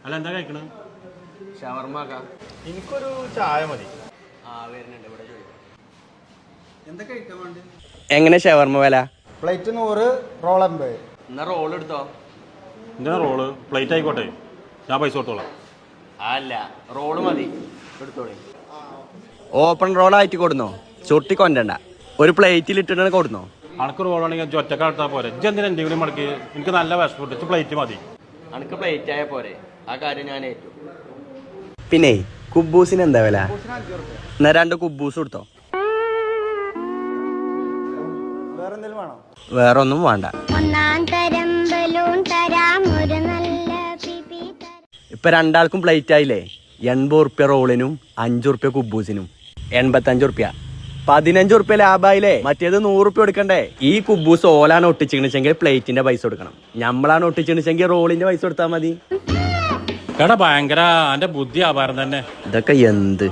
അല്ല എന്താ കഴിക്കണ? ഷവർമ്മ. എനിക്കൊരു ചായ മതി. എന്താ കഴിക്കാൻ വേണ്ടി? എങ്ങനെ ഷവർമ്മ വില? Plate 100, roll 50. എന്നാ റോൾ എടുത്തോ. എന്തിനാ റോള്? പ്ലേറ്റ് ആയിക്കോട്ടെ, ഞാൻ പൈസ കൊടുത്തോളാം. അല്ല, റോള് മതി, എടുത്തോളി. ഓപ്പൺ റോളായിട്ട് കൊടുന്നോ, ചൊട്ടി കൊണ്ടണ്ട. ഒരു പ്ലേറ്റിൽ ഇട്ടിട്ടാണ് കൊടുന്നോ. അനക്ക് റോളാണെങ്കിൽ ഒറ്റക്ക് എടുത്താൽ പോരെ. എന്തിനാ എന്തെങ്കിലും മടക്കി? എനിക്ക് നല്ല വിഷമിട്ട് പ്ലേറ്റ് മതി. അനക്ക് പ്ലേറ്റ് ആയ പോരെ, ആ കാര്യം ഞാൻ ഏറ്റു. പിന്നെ കുബൂസിന് എന്താ വില? എന്നാ 2 കുബൂസ് കൊടുത്തോ. വേറെ ഒന്നും വേണ്ട. ഇപ്പൊ 2 പ്ലേറ്റ് ആയില്ലേ? 80 റുപ്യ റോളിനും 5 റുപ്യ കുബൂസിനും 85 റുപ്യ. 15 റുപ്യ ലാഭായില്ലേ? മറ്റേത് 100 റുപ്യ കൊടുക്കണ്ടേ? ഈ കുബൂസ് ഓലാണ് ഒട്ടിച്ചിക്കണെച്ചെങ്കിൽ പ്ലേറ്റിന്റെ പൈസ കൊടുക്കണം. നമ്മളാണ് ഒട്ടിച്ചിക്കണെച്ചെങ്കിൽ റോളിന്റെ പൈസ കൊടുത്താൽ മതി. എടാ ഭയങ്കര എന്റെ ബുദ്ധി ആഭാരം തന്നെ. ഇതൊക്കെ എന്ത്